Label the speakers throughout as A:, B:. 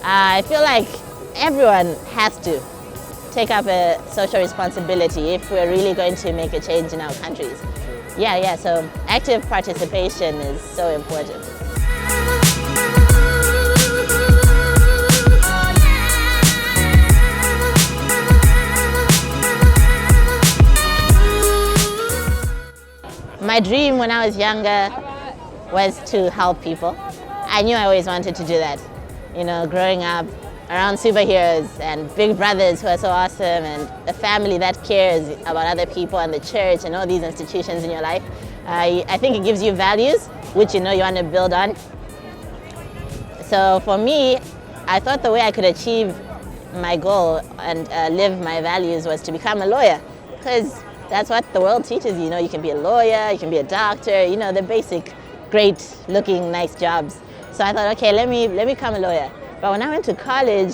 A: I feel like everyone has to take up a social responsibility if we're really going to make a change in our countries. Yeah, so active participation is so important. My dream when I was younger was to help people. I knew I always wanted to do that. You know, growing up around superheroes and big brothers who are so awesome and a family that cares about other people and the church and all these institutions in your life, I think it gives you values which you know you want to build on. So for me, I thought the way I could achieve my goal and live my values was to become a lawyer, because that's what the world teaches you. You know, you can be a lawyer, you can be a doctor, you know, the basic, great looking, nice jobs. So I thought, okay, let me become a lawyer. But when I went to college,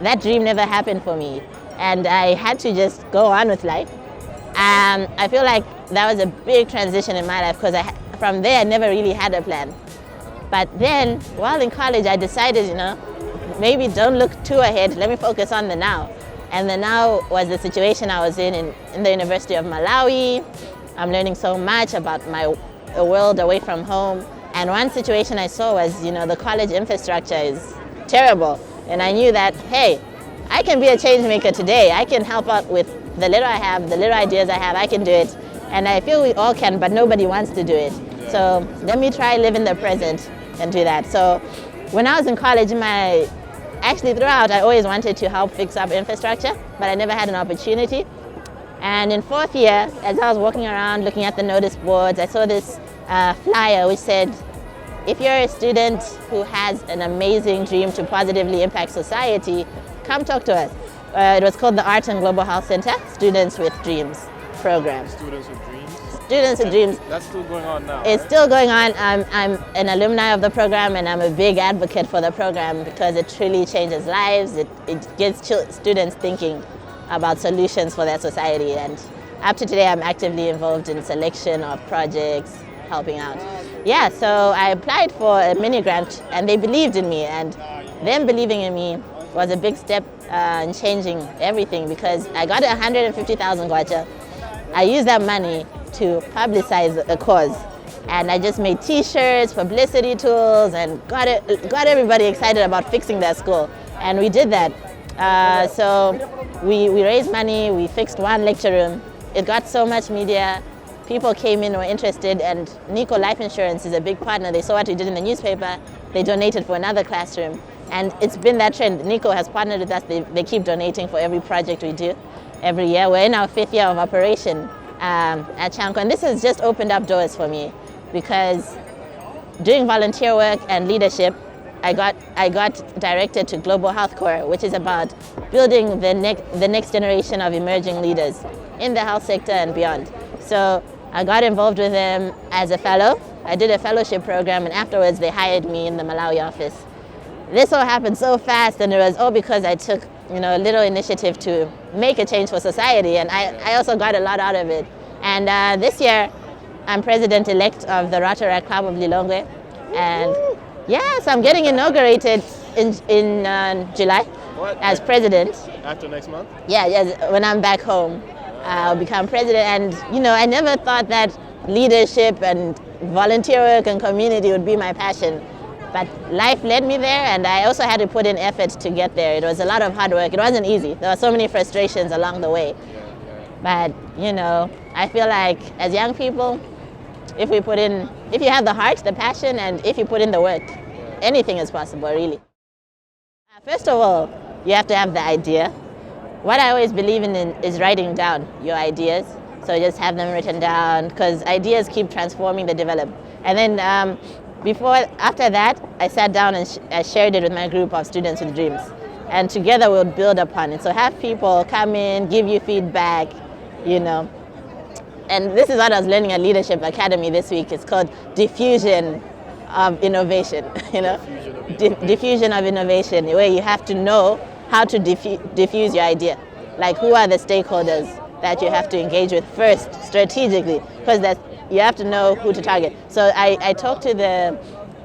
A: that dream never happened for me. And I had to just go on with life. I feel like that was a big transition in my life, because from there I never really had a plan. But then, while in college, I decided, you know, maybe don't look too ahead, let me focus on the now. And the now was the situation I was in the University of Malawi. I'm learning so much about a world away from home. And one situation I saw was, you know, the college infrastructure is terrible. And I knew that, hey, I can be a change maker today. I can help out with the little I have, the little ideas I have, I can do it. And I feel we all can, but nobody wants to do it. So let me try live in the present and do that. So when I was in college, actually throughout, I always wanted to help fix up infrastructure, but I never had an opportunity. And in fourth year, as I was walking around looking at the notice boards, I saw this flyer which said, if you're a student who has an amazing dream to positively impact society, come talk to us. It was called the Art and Global Health Center, Students with Dreams program.
B: Students with Dreams?
A: Students with Dreams.
B: That's still going on now,
A: It's
B: right?
A: still going on. I'm an alumni of the program, and I'm a big advocate for the program because it truly changes lives. It gets students thinking about solutions for their society. And up to today, I'm actively involved in selection of projects, helping out. Yeah, so I applied for a mini grant, and they believed in me. And them believing in me was a big step in changing everything, because I got 150,000 kwacha. I used that money to publicize the cause, and I just made t-shirts, publicity tools, and got everybody excited about fixing their school. And we did that. So we raised money, we fixed one lecture room. It got so much media. People came in, were interested, and Nico Life Insurance is a big partner. They saw what we did in the newspaper. They donated for another classroom. And it's been that trend. Nico has partnered with us. They keep donating for every project we do every year. We're in our 5th year of operation at Chanko. And this has just opened up doors for me, because doing volunteer work and leadership, I got directed to Global Health Corps, which is about building the next generation of emerging leaders in the health sector and beyond. So I got involved with them as a fellow. I did a fellowship program, and afterwards they hired me in the Malawi office. This all happened so fast, and it was all because I took, you know, a little initiative to make a change for society, and I also got a lot out of it. And this year, I'm president-elect of the Rotaract Club of Lilongwe, and yes, I'm getting inaugurated in July as president.
B: After next month?
A: Yeah, yes, when I'm back home, I'll become president. And you know, I never thought that leadership and volunteer work and community would be my passion. But life led me there, and I also had to put in effort to get there. It was a lot of hard work. It wasn't easy. There were so many frustrations along the way. But, you know, I feel like as young people, if you have the heart, the passion, and if you put in the work, anything is possible, really. First of all, you have to have the idea. What I always believe in is writing down your ideas. So just have them written down, because ideas keep transforming, they develop. And then after that, I sat down and I shared it with my group of students with dreams. And together we'll build upon it. So have people come in, give you feedback, you know. And this is what I was learning at Leadership Academy this week. It's called diffusion of innovation, you know. Diffusion of innovation, where you have to know how to diffuse your idea. Like, who are the stakeholders that you have to engage with first, strategically, because you have to know who to target. So I talked to the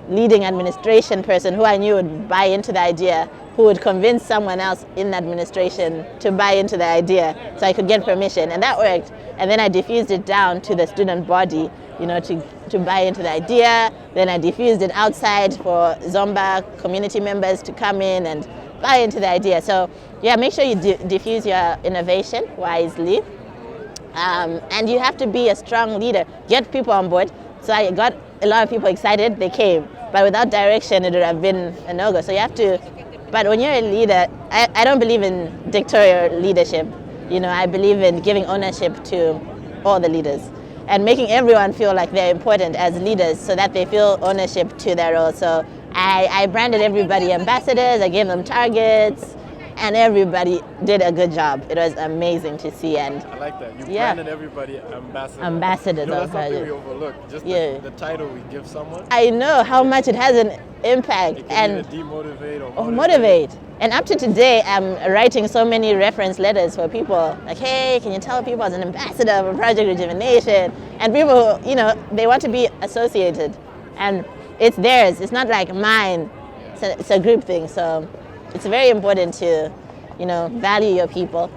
A: leading administration person who I knew would buy into the idea, who would convince someone else in the administration to buy into the idea so I could get permission. And that worked. And then I diffused it down to the student body, to buy into the idea. Then I diffused it outside for Zomba community members to come in and buy into the idea. So yeah, make sure you diffuse your innovation wisely. And you have to be a strong leader. Get people on board. So I got a lot of people excited, they came. But without direction, it would have been a no-go. So you have to, but when you're a leader, I don't believe in dictatorial leadership. I believe in giving ownership to all the leaders and making everyone feel like they're important as leaders so that they feel ownership to their role. So I branded everybody ambassadors, I gave them targets, and everybody did a good job. It was amazing to see. And
B: I like that. You branded everybody ambassadors.
A: Ambassadors.
B: That's something we overlook. Just the title we give someone.
A: I know how much it has an impact.
B: It can either demotivate or
A: motivate. And up to today, I'm writing so many reference letters for people. Like, hey, can you tell people as an ambassador for Project Rejuvenation? And people, they want to be associated. And it's theirs. It's not like mine. It's a group thing. So it's very important to, value your people